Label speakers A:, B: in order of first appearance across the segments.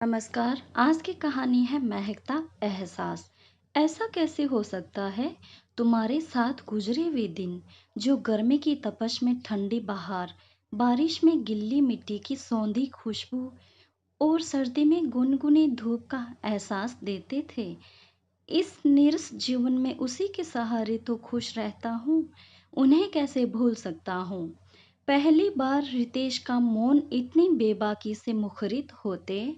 A: नमस्कार। आज की कहानी है महकता एहसास। ऐसा कैसे हो सकता है? तुम्हारे साथ गुजरे वे दिन, जो गर्मी की तपश में ठंडी बहार, बारिश में गिल्ली मिट्टी की सौंधी खुशबू और सर्दी में गुनगुनी धूप का एहसास देते थे। इस नीरस जीवन में उसी के सहारे तो खुश रहता हूँ। उन्हें कैसे भूल सकता हूँ? पहली बार रितेश का मौन इतनी बेबाकी से मुखरित होते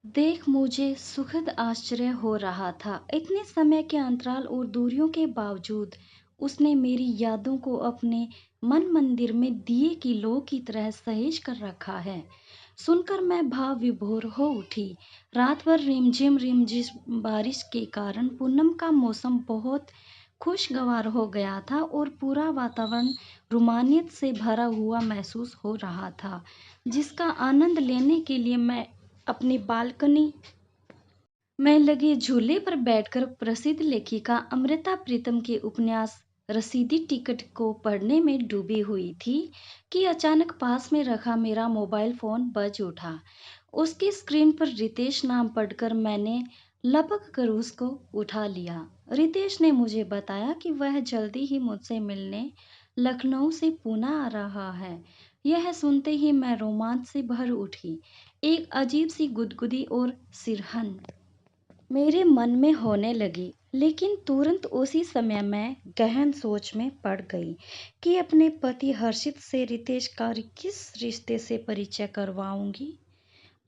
A: देख मुझे सुखद आश्चर्य हो रहा था। इतने समय के अंतराल और दूरियों के बावजूद उसने मेरी यादों को अपने मन मंदिर में दिए की लौ की तरह सहेज कर रखा है। सुनकर मैं भाव विभोर हो उठी। रात भर रिमझिम बारिश के कारण पूनम का मौसम बहुत खुशगवार हो गया था और पूरा वातावरण रोमानियत से भरा हुआ महसूस हो रहा था, जिसका आनंद लेने के लिए मैं अपनी बालकनी में लगे झूले पर बैठकर प्रसिद्ध लेखिका अमृता प्रीतम के उपन्यास रसीदी टिकट को पढ़ने में डूबी हुई थी कि अचानक पास में रखा मेरा मोबाइल फोन बज उठा। उसकी स्क्रीन पर रितेश नाम पढ़कर मैंने लपक कर उसको उठा लिया। रितेश ने मुझे बताया कि वह जल्दी ही मुझसे मिलने लखनऊ से पूना आ रहा है। यह सुनते ही मैं रोमांच से भर उठी। एक अजीब सी गुदगुदी और सिरहन मेरे मन में होने लगी, लेकिन तुरंत उसी समय मैं गहन सोच में पड़ गई कि अपने पति हर्षित से रितेश का किस रिश्ते से परिचय करवाऊंगी।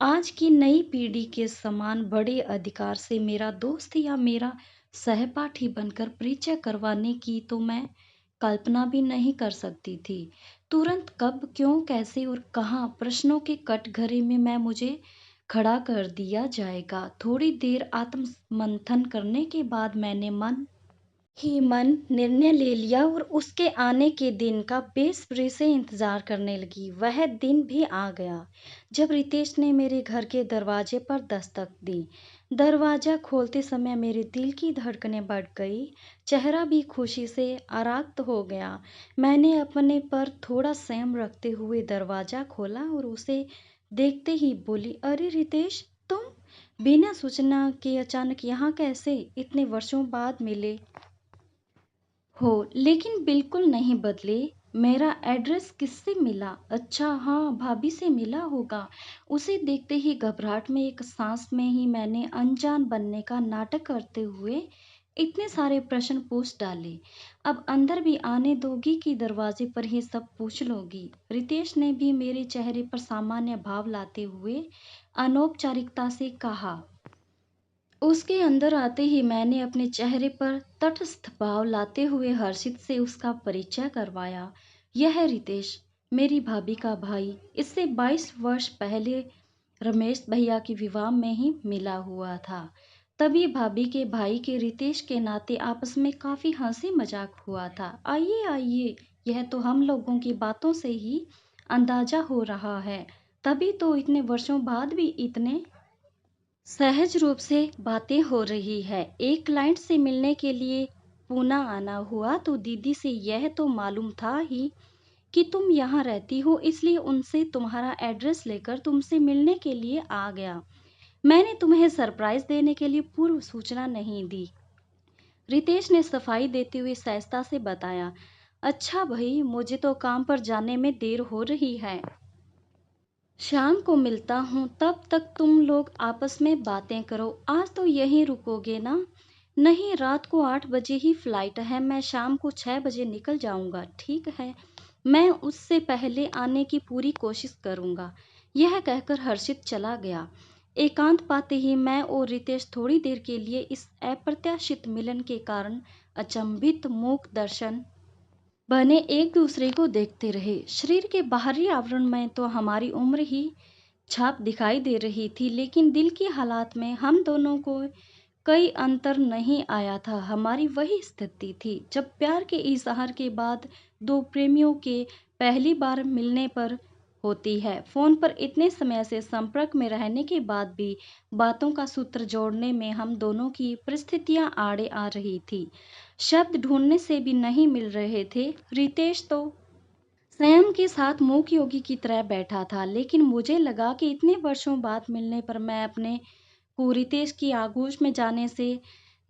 A: आज की नई पीढ़ी के समान बड़े अधिकार से मेरा दोस्त या मेरा सहपाठी बनकर परिचय करवाने की तो मैं कल्पना भी नहीं कर सकती थी। तुरंत कब, क्यों, कैसे और कहाँ प्रश्नों के कटघरे में मैं मुझे खड़ा कर दिया जाएगा। थोड़ी देर आत्ममंथन करने के बाद मैंने मन निर्णय ले लिया और उसके आने के दिन का बेसब्री से इंतजार करने लगी। वह दिन भी आ गया जब रितेश ने मेरे घर के दरवाजे पर दस्तक दी। दरवाजा खोलते समय मेरे दिल की धड़कनें बढ़ गई, चेहरा भी खुशी से आराक्त हो गया। मैंने अपने पर थोड़ा संयम रखते हुए दरवाजा खोला और उसे देखते ही बोली, अरे रितेश, तुम बिना सूचना के अचानक यहाँ कैसे? इतने वर्षों बाद मिले हो, लेकिन बिल्कुल नहीं बदले। मेरा एड्रेस किससे मिला? अच्छा हाँ, भाभी से मिला होगा। उसे देखते ही घबराहट में एक सांस में ही मैंने अनजान बनने का नाटक करते हुए इतने सारे प्रश्न पूछ डाले। अब अंदर भी आने दोगी कि दरवाजे पर ही सब पूछ लोगी? रितेश ने भी मेरे चेहरे पर सामान्य भाव लाते हुए अनौपचारिकता से कहा। उसके अंदर आते ही मैंने अपने चेहरे पर तटस्थ भाव लाते हुए हर्षित से उसका परिचय करवाया। यह है रितेश, मेरी भाभी का भाई। इससे 22 वर्ष पहले रमेश भैया के विवाह में ही मिला हुआ था। तभी भाभी के भाई के रितेश के नाते आपस में काफी हंसी मजाक हुआ था। आइए आइए, यह तो हम लोगों की बातों से ही अंदाजा हो रहा है। तभी तो इतने वर्षों बाद भी इतने सहज रूप से बातें हो रही है। एक क्लाइंट से मिलने के लिए पूना आना हुआ तो दीदी से यह तो मालूम था ही कि तुम यहाँ रहती हो, इसलिए उनसे तुम्हारा एड्रेस लेकर तुमसे मिलने के लिए आ गया। मैंने तुम्हें सरप्राइज देने के लिए पूर्व सूचना नहीं दी। रितेश ने सफाई देते हुए सहजता से बताया। अच्छा भाई, मुझे तो काम पर जाने में देर हो रही है। शाम को मिलता हूँ, तब तक तुम लोग आपस में बातें करो। आज तो यहीं रुकोगे ना? नहीं, रात को 8 बजे ही फ्लाइट है। मैं शाम को 6 बजे निकल जाऊंगा। ठीक है, मैं उससे पहले आने की पूरी कोशिश करूंगा। यह कहकर हर्षित चला गया। एकांत पाते ही मैं और रितेश थोड़ी देर के लिए इस अप्रत्याशित मिलन के कारण अचंभित मूक दर्शन बने एक दूसरे को देखते रहे। शरीर के बाहरी आवरण में तो हमारी उम्र ही छाप दिखाई दे रही थी, लेकिन दिल की हालात में हम दोनों को कई अंतर नहीं आया था। हमारी वही स्थिति थी जब प्यार के इजहार के बाद दो प्रेमियों के पहली बार मिलने पर होती है। फोन पर इतने समय से संपर्क में रहने के बाद भी बातों का सूत्र जोड़ने में हम दोनों की परिस्थितियां आड़े आ रही थी। शब्द ढूंढने से भी नहीं मिल रहे थे। रितेश तो स्वयं के साथ मूक योगी की तरह बैठा था, लेकिन मुझे लगा कि इतने वर्षों बाद मिलने पर मैं अपने को रितेश की आगोश में जाने से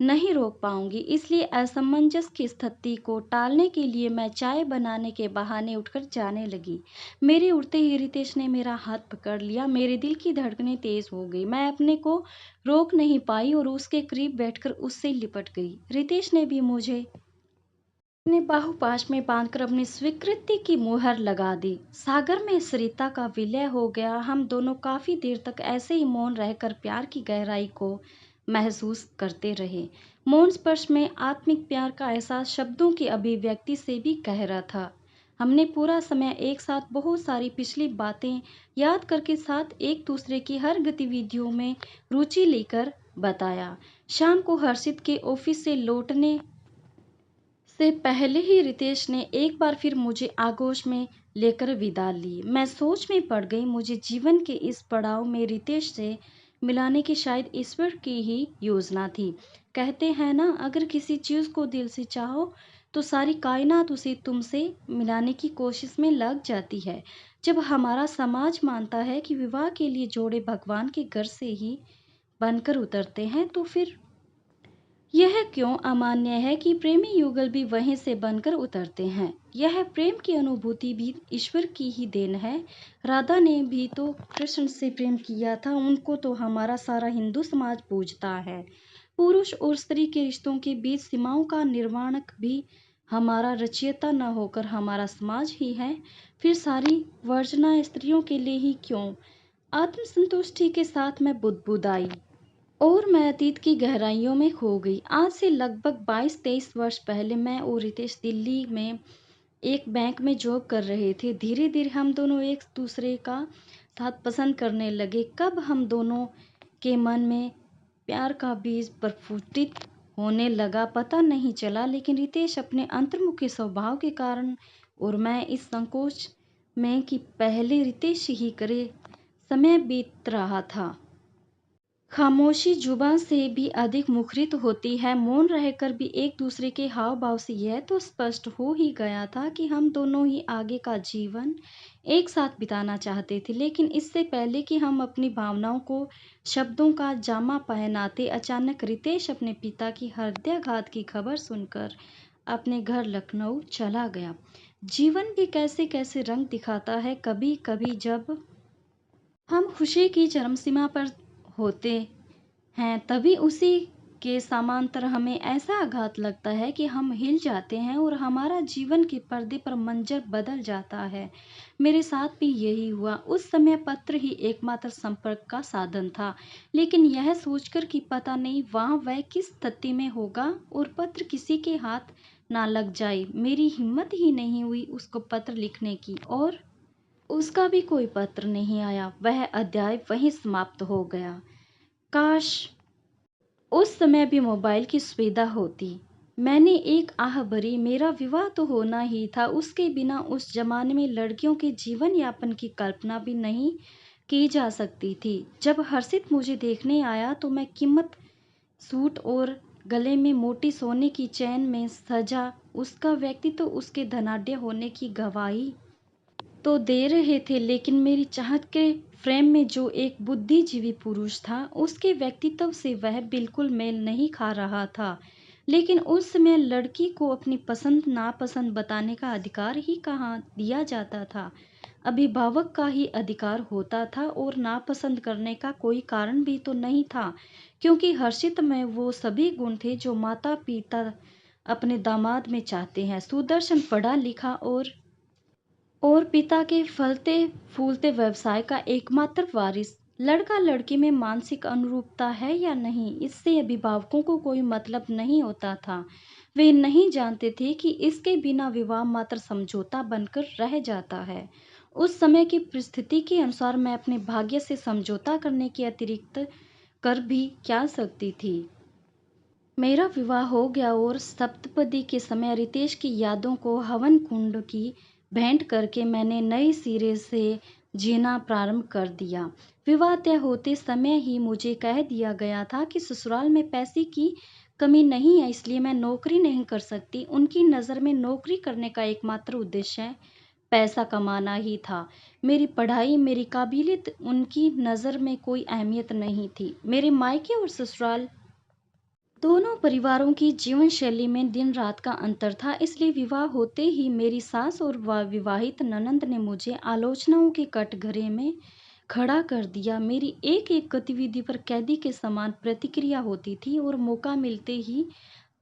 A: नहीं रोक पाऊंगी। इसलिए असमंजस की स्थिति को टालने के लिए मैं चाय बनाने के बहाने उठकर जाने लगी। मेरे उठते ही रितेश ने मेरा हाथ पकड़ लिया। मेरे दिल की धड़कनें तेज हो गई। मैं अपने को रोक नहीं पाई और उसके करीब बैठकर उससे लिपट गई। रितेश ने भी मुझे अपने बाहुपाश में बांधकर अपनी स्वीकृति की मुहर लगा दी। सागर में सरिता का विलय हो गया। हम दोनों काफी देर तक ऐसे ही मौन रहकर प्यार की गहराई को महसूस करते रहे। मौन स्पर्श में आत्मिक प्यार का एहसास शब्दों की अभिव्यक्ति से भी गहरा था। हमने पूरा समय एक साथ बहुत सारी पिछली बातें याद करके साथ एक दूसरे की हर गतिविधियों में रुचि लेकर बताया। शाम को हर्षित के ऑफिस से लौटने से पहले ही रितेश ने एक बार फिर मुझे आगोश में लेकर विदा ली। मैं सोच में पड़ गई। मुझे जीवन के इस पड़ाव में रितेश से मिलाने की शायद ईश्वर की ही योजना थी। कहते हैं ना, अगर किसी चीज को दिल से चाहो तो सारी कायनात उसे तुमसे मिलाने की कोशिश में लग जाती है। जब हमारा समाज मानता है कि विवाह के लिए जोड़े भगवान के घर से ही बनकर उतरते हैं, तो फिर यह क्यों अमान्य है कि प्रेमी युगल भी वहीं से बनकर उतरते हैं। यह प्रेम की अनुभूति भी ईश्वर की ही देन है। राधा ने भी तो कृष्ण से प्रेम किया था। उनको तो हमारा सारा हिंदू समाज पूजता है। पुरुष और स्त्री के रिश्तों के बीच सीमाओं का निर्माणक भी हमारा रचयिता न होकर हमारा समाज ही है। फिर सारी वर्जना स्त्रियों के लिए ही क्यों? आत्मसंतुष्टि के साथ मैं बुदबुदाई और मैं अतीत की गहराइयों में खो गई। आज से लगभग 22-23 वर्ष पहले मैं और रितेश दिल्ली में एक बैंक में जॉब कर रहे थे। धीरे धीरे हम दोनों एक दूसरे का साथ पसंद करने लगे। कब हम दोनों के मन में प्यार का बीज प्रफुल्लित होने लगा पता नहीं चला, लेकिन रितेश अपने अंतर्मुखी स्वभाव के कारण और मैं इस संकोच में कि पहले रितेश ही करे, समय बीत रहा था। खामोशी जुबान से भी अधिक मुखरित होती है। मौन रहकर भी एक दूसरे के हाव भाव से यह तो स्पष्ट हो ही गया था कि हम दोनों ही आगे का जीवन एक साथ बिताना चाहते थे। लेकिन इससे पहले कि हम अपनी भावनाओं को शब्दों का जामा पहनाते, अचानक रितेश अपने पिता की हृदयाघात की खबर सुनकर अपने घर लखनऊ चला गया। जीवन भी कैसे कैसे रंग दिखाता है। कभी कभी जब हम खुशी की चरम सीमा पर होते हैं, तभी उसी के समांतर हमें ऐसा आघात लगता है कि हम हिल जाते हैं और हमारा जीवन के पर्दे पर मंजर बदल जाता है। मेरे साथ भी यही हुआ। उस समय पत्र ही एकमात्र संपर्क का साधन था, लेकिन यह सोचकर कि पता नहीं वहाँ वह किस स्थिति में होगा और पत्र किसी के हाथ ना लग जाए, मेरी हिम्मत ही नहीं हुई उसको पत्र लिखने की। और उसका भी कोई पत्र नहीं आया। वह अध्याय वहीं समाप्त हो गया। काश उस समय भी मोबाइल की सुविधा होती। मैंने एक आह भरी। मेरा विवाह तो होना ही था। उसके बिना उस जमाने में लड़कियों के जीवन यापन की कल्पना भी नहीं की जा सकती थी। जब हर्षित मुझे देखने आया तो मैं कीमत सूट और गले में मोटी सोने की चैन में सजा उसका व्यक्तित्व उसके धनाढ्य होने की गवाही तो दे रहे थे, लेकिन मेरी चाहत के फ्रेम में जो एक बुद्धिजीवी पुरुष था, उसके व्यक्तित्व से वह बिल्कुल मेल नहीं खा रहा था। लेकिन उस समय लड़की को अपनी पसंद नापसंद बताने का अधिकार ही कहाँ दिया जाता था। अभिभावक का ही अधिकार होता था और नापसंद करने का कोई कारण भी तो नहीं था, क्योंकि हर्षित में वो सभी गुण थे जो माता पिता अपने दामाद में चाहते हैं। सुदर्शन पढ़ा लिखा और पिता के फलते फूलते व्यवसाय का एकमात्र वारिस। लड़का लड़की में मानसिक अनुरूपता है या नहीं, इससे अभिभावकों को कोई मतलब नहीं होता था। वे नहीं जानते थे कि इसके बिना विवाह मात्र समझौता बनकर रह जाता है। उस समय की परिस्थिति के अनुसार मैं अपने भाग्य से समझौता करने के अतिरिक्त कर भी क्या सकती थी। मेरा विवाह हो गया और सप्तपदी के समय रितेश की यादों को हवन कुंड की भेंट करके मैंने नए सिरे से जीना प्रारंभ कर दिया। विवाह तय होते समय ही मुझे कह दिया गया था कि ससुराल में पैसे की कमी नहीं है, इसलिए मैं नौकरी नहीं कर सकती। उनकी नज़र में नौकरी करने का एकमात्र उद्देश्य पैसा कमाना ही था। मेरी पढ़ाई, मेरी काबिलियत उनकी नज़र में कोई अहमियत नहीं थी। मेरे मायके और ससुराल दोनों परिवारों की जीवन शैली में दिन रात का अंतर था, इसलिए विवाह होते ही मेरी सास और विवाहित ननंद ने मुझे आलोचनाओं के कटघरे में खड़ा कर दिया। मेरी एक एक गतिविधि पर कैदी के समान प्रतिक्रिया होती थी और मौका मिलते ही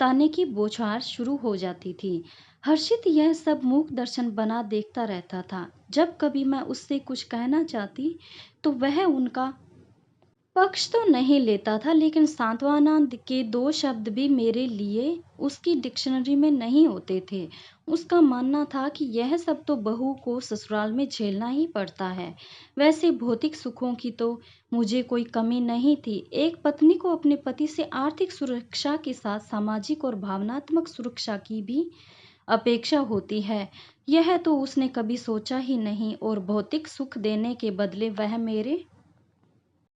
A: ताने की बौछार शुरू हो जाती थी। हर्षित यह सब मूक दर्शन बना देखता रहता था। जब कभी मैं उससे कुछ कहना चाहती तो वह उनका पक्ष तो नहीं लेता था, लेकिन सांत्वना के दो शब्द भी मेरे लिए उसकी डिक्शनरी में नहीं होते थे। उसका मानना था कि यह सब तो बहू को ससुराल में झेलना ही पड़ता है। वैसे भौतिक सुखों की तो मुझे कोई कमी नहीं थी। एक पत्नी को अपने पति से आर्थिक सुरक्षा के साथ सामाजिक और भावनात्मक सुरक्षा की भी अपेक्षा होती है। यह तो उसने कभी सोचा ही नहीं और भौतिक सुख देने के बदले वह मेरे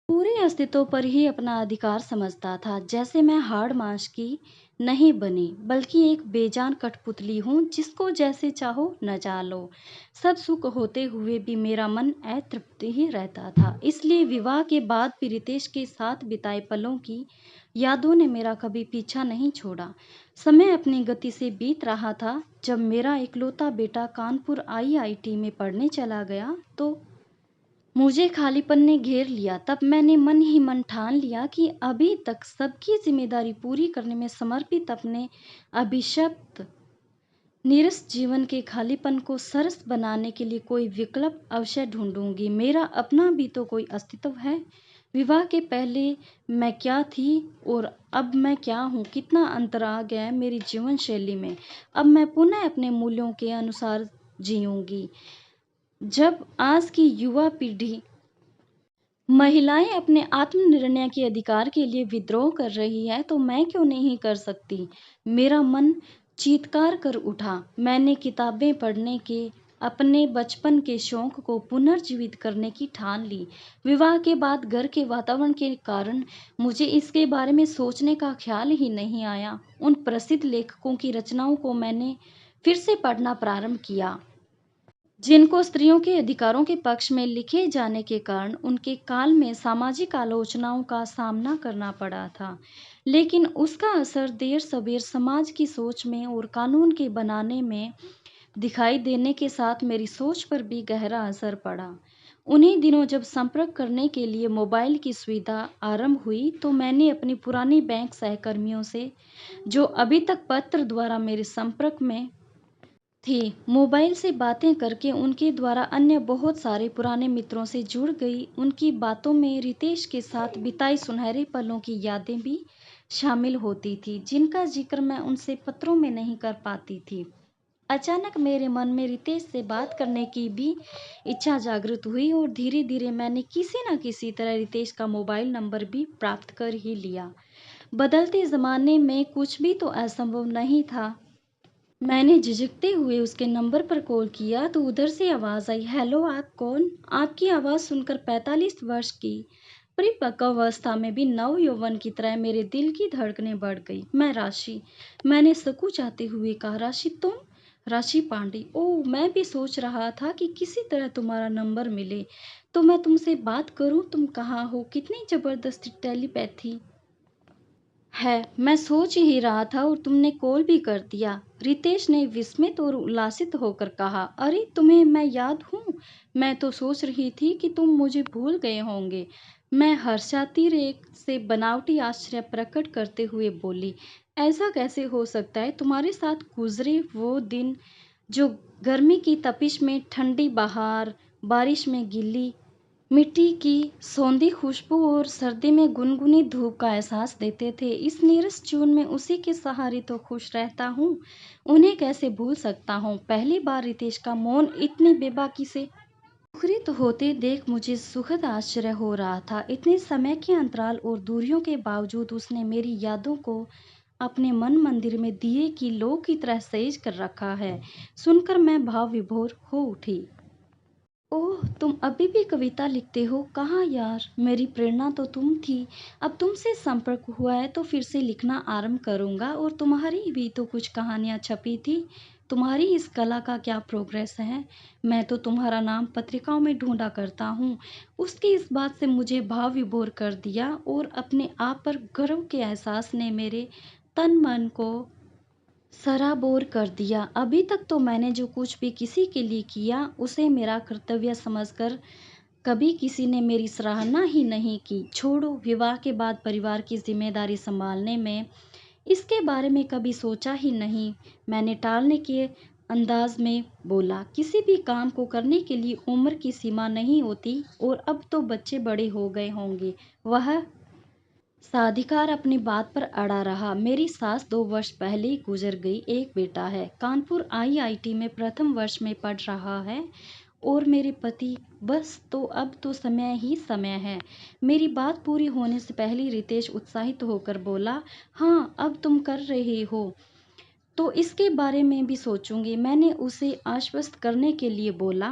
A: पूरे अस्तित्व पर ही अपना अधिकार समझता था। जैसे मैं हाड़ मांस की नहीं बनी, बल्कि एक बेजान कठपुतली हूँ जिसको जैसे चाहो नचा लो। सब सुख होते हुए भी मेरा मन अतृप्त ही रहता था। इसलिए विवाह के बाद भी रितेश के साथ बिताए पलों की यादों ने मेरा कभी पीछा नहीं छोड़ा। समय अपनी गति से बीत रहा था। जब मेरा इकलौता बेटा कानपुर आईआईटी में पढ़ने चला गया तो मुझे खालीपन ने घेर लिया। तब मैंने मन ही मन ठान लिया कि अभी तक सबकी जिम्मेदारी पूरी करने में समर्पित अपने अभिशप्त नीरस जीवन के खालीपन को सरस बनाने के लिए कोई विकल्प अवश्य ढूंढूंगी। मेरा अपना भी तो कोई अस्तित्व है। विवाह के पहले मैं क्या थी और अब मैं क्या हूँ, कितना अंतर आ गया है मेरी जीवन शैली में। अब मैं पुनः अपने मूल्यों के अनुसार जीऊंगी। जब आज की युवा पीढ़ी महिलाएं अपने आत्मनिर्णय के अधिकार के लिए विद्रोह कर रही है तो मैं क्यों नहीं कर सकती। मेरा मन चीत्कार कर उठा। मैंने किताबें पढ़ने के अपने बचपन के शौक को पुनर्जीवित करने की ठान ली। विवाह के बाद घर के वातावरण के कारण मुझे इसके बारे में सोचने का ख्याल ही नहीं आया। उन प्रसिद्ध लेखकों की रचनाओं को मैंने फिर से पढ़ना प्रारंभ किया जिनको स्त्रियों के अधिकारों के पक्ष में लिखे जाने के कारण उनके काल में सामाजिक आलोचनाओं का सामना करना पड़ा था। लेकिन उसका असर देर सवेर समाज की सोच में और कानून के बनाने में दिखाई देने के साथ मेरी सोच पर भी गहरा असर पड़ा। उन्हीं दिनों जब संपर्क करने के लिए मोबाइल की सुविधा आरंभ हुई तो मैंने अपनी पुरानी बैंक सहकर्मियों से, जो अभी तक पत्र द्वारा मेरे संपर्क में थी, मोबाइल से बातें करके उनके द्वारा अन्य बहुत सारे पुराने मित्रों से जुड़ गई। उनकी बातों में रितेश के साथ बिताई सुनहरे पलों की यादें भी शामिल होती थी, जिनका जिक्र मैं उनसे पत्रों में नहीं कर पाती थी। अचानक मेरे मन में रितेश से बात करने की भी इच्छा जागृत हुई और धीरे धीरे मैंने किसी न किसी तरह रितेश का मोबाइल नंबर भी प्राप्त कर ही लिया। बदलते ज़माने में कुछ भी तो असंभव नहीं था। मैंने झिझकते हुए उसके नंबर पर कॉल किया तो उधर से आवाज़ आई, हेलो, आप कौन? आपकी आवाज़ सुनकर 45 वर्ष की परिपक्व अवस्था में भी नव यौवन की तरह मेरे दिल की धड़कनें बढ़ गई। मैं राशि, मैंने सकुचाते हुए कहा। राशि, तुम? राशि पांडे, ओह, मैं भी सोच रहा था कि किसी तरह तुम्हारा नंबर मिले तो मैं तुमसे बात करूं। तुम कहाँ हो? कितनी ज़बरदस्त टेलीपैथी है, मैं सोच ही रहा था और तुमने कॉल भी कर दिया। रितेश ने विस्मित और उल्लासित होकर कहा, अरे, तुम्हें मैं याद हूँ? मैं तो सोच रही थी कि तुम मुझे भूल गए होंगे। मैं हर्षातिरेक से बनावटी आश्चर्य प्रकट करते हुए बोली, ऐसा कैसे हो सकता है? तुम्हारे साथ गुजरे वो दिन जो गर्मी की तपिश में ठंडी बहार, बारिश में गीली मिट्टी की सौंधी खुशबू और सर्दी में गुनगुनी धूप का एहसास देते थे। इस नीरस जून में उसी के सहारे तो खुश रहता हूँ, उन्हें कैसे भूल सकता हूँ। पहली बार रितेश का मौन इतनी बेबाकी से मुखरित होते देख मुझे सुखद आश्चर्य हो रहा था। इतने समय के अंतराल और दूरियों के बावजूद उसने मेरी यादों को अपने मन मंदिर में दिए की लौ की तरह सहेज कर रखा है। सुनकर मैं भाव विभोर हो उठी। ओह, तुम अभी भी कविता लिखते हो? कहाँ यार, मेरी प्रेरणा तो तुम थी। अब तुमसे संपर्क हुआ है तो फिर से लिखना आरंभ करूँगा। और तुम्हारी भी तो कुछ कहानियाँ छपी थी, तुम्हारी इस कला का क्या प्रोग्रेस है? मैं तो तुम्हारा नाम पत्रिकाओं में ढूँढा करता हूँ। उसकी इस बात से मुझे भाव विभोर कर दिया और अपने आप पर गर्व के एहसास ने मेरे तन-मन को सराबोर कर दिया। अभी तक तो मैंने जो कुछ भी किसी के लिए किया, उसे मेरा कर्तव्य समझकर कभी किसी ने मेरी सराहना ही नहीं की। छोड़ो, विवाह के बाद परिवार की ज़िम्मेदारी सँभालने में इसके बारे में कभी सोचा ही नहीं। मैंने टालने के अंदाज़ में बोला, किसी भी काम को करने के लिए उम्र की सीमा नहीं होती और अब तो बच्चे बड़े हो गए होंगे। वह साधिकार अपनी बात पर अड़ा रहा। मेरी सास 2 वर्ष पहले ही गुजर गई। एक बेटा है, कानपुर आईआईटी में प्रथम वर्ष में पढ़ रहा है और मेरे पति, बस तो अब तो समय ही समय है। मेरी बात पूरी होने से पहले ही रितेश उत्साहित होकर बोला, हाँ, अब तुम कर रहे हो तो इसके बारे में भी सोचूंगी। मैंने उसे आश्वस्त करने के लिए बोला,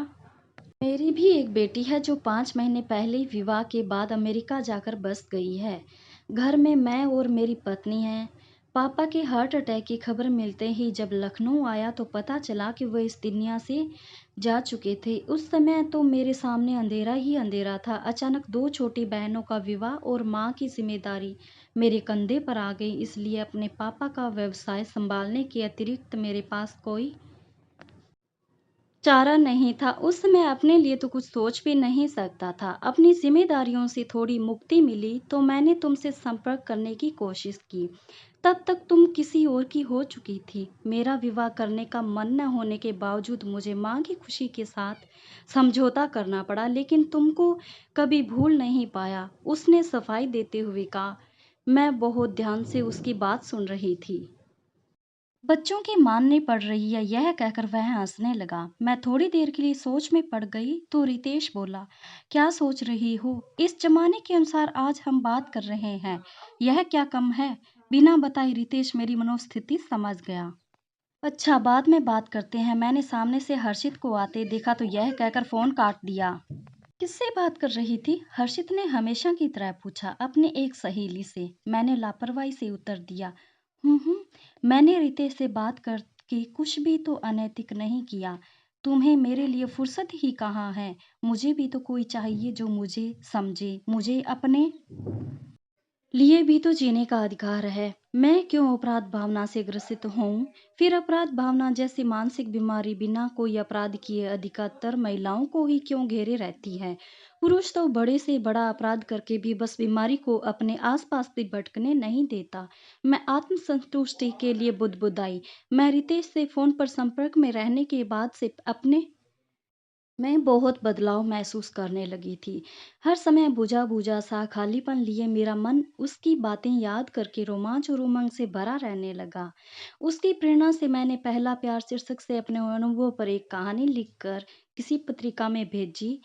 A: मेरी भी एक बेटी है जो 5 महीने पहले ही विवाह के बाद अमेरिका जाकर बस गई है। घर में मैं और मेरी पत्नी हैं। पापा के हार्ट अटैक की खबर मिलते ही जब लखनऊ आया तो पता चला कि वह इस दुनिया से जा चुके थे। उस समय तो मेरे सामने अंधेरा ही अंधेरा था। अचानक 2 छोटी बहनों का विवाह और माँ की जिम्मेदारी मेरे कंधे पर आ गई। इसलिए अपने पापा का व्यवसाय संभालने के अतिरिक्त मेरे पास कोई चारा नहीं था। उस समय अपने लिए तो कुछ सोच भी नहीं सकता था। अपनी ज़िम्मेदारियों से थोड़ी मुक्ति मिली तो मैंने तुमसे संपर्क करने की कोशिश की। तब तक तुम किसी और की हो चुकी थी। मेरा विवाह करने का मन न होने के बावजूद मुझे माँ की खुशी के साथ समझौता करना पड़ा, लेकिन तुमको कभी भूल नहीं पाया। उसने सफाई देते हुए कहा। मैं बहुत ध्यान से उसकी बात सुन रही थी। बच्चों की माननी पड़ रही है, यह कहकर वह हंसने लगा। मैं थोड़ी देर के लिए सोच में पड़ गई तो रितेश बोला, क्या सोच रही हो? इस जमाने के अनुसार आज हम बात कर रहे हैं, यह क्या कम है? बिना बताए रितेश मेरी मनोस्थिति समझ गया। अच्छा, बाद में बात करते हैं। मैंने सामने से हर्षित को आते देखा तो यह कहकर फोन काट दिया। किससे बात कर रही थी? हर्षित ने हमेशा की तरह पूछा। अपनी एक सहेली से, मैंने लापरवाही से उत्तर दिया। मैंने रितेश से बात करके कुछ भी तो अनैतिक नहीं किया। तुम्हें मेरे लिए फुर्सत ही कहाँ है? मुझे भी तो कोई चाहिए जो मुझे समझे। मुझे अपने लिए भी तो जीने का अधिकार है। मैं क्यों अपराध भावना से ग्रसित हूँ? फिर अपराध भावना जैसी मानसिक बीमारी बिना कोई अपराध किए अधिकतर महिलाओं को ही क्यों घेरे रहती है? पुरुष तो बड़े से बड़ा अपराध करके भी बस बीमारी को अपने आसपास भी भटकने नहीं देता। मैं आत्मसंतुष्टि के लिए बुदबुदाई। मैं रितेश से फोन पर संपर्क में रहने के बाद से अपने मैं बहुत बदलाव महसूस करने लगी थी। हर समय बुझा-बुझा सा खालीपन लिए मेरा मन उसकी बातें याद करके रोमांच और उमंग से भरा रहने लगा। उसकी प्रेरणा से मैंने पहला प्यार शीर्षक से अपने अनुभव पर एक कहानी लिखकर किसी पत्रिका में भेजी।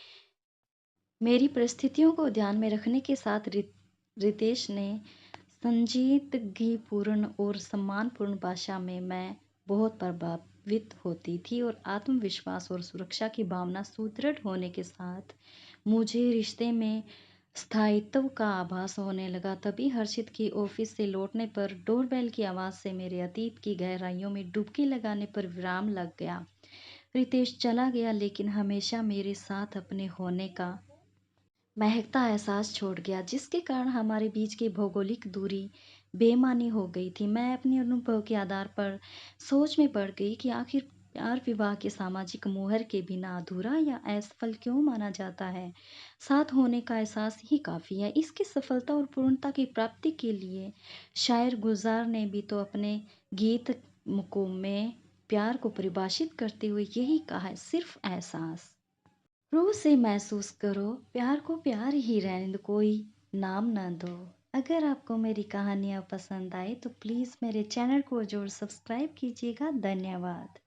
A: मेरी परिस्थितियों को ध्यान में रखने के साथ रितेश ने संजीदगीपूर्ण और सम्मानपूर्ण भाषा में मैं बहुत प्रभावित होती थी और आत्मविश्वास और सुरक्षा की भावना सुदृढ़ होने के साथ मुझे रिश्ते में स्थायित्व का आभास होने लगा। तभी हर्षित के ऑफिस से लौटने पर डोरबेल की आवाज़ से मेरे अतीत की गहराइयों में डुबकी लगाने पर विराम लग गया। रितेश चला गया लेकिन हमेशा मेरे साथ अपने होने का महकता एहसास छोड़ गया, जिसके कारण हमारे बीच की भौगोलिक दूरी बेमानी हो गई थी। मैं अपने अनुभव के आधार पर सोच में पड़ गई कि आखिर प्यार विवाह के सामाजिक मोहर के बिना अधूरा या असफल क्यों माना जाता है? साथ होने का एहसास ही काफ़ी है। इसकी सफलता और पूर्णता की प्राप्ति के लिए शायर गुलजार ने भी तो अपने गीत मुकों में प्यार को परिभाषित करते हुए यही कहा है, सिर्फ एहसास। रूह से महसूस करो, प्यार को प्यार ही रहने दो, कोई नाम ना दो। अगर आपको मेरी कहानियाँ पसंद आए तो प्लीज़ मेरे चैनल को ज़रूर सब्सक्राइब कीजिएगा। धन्यवाद।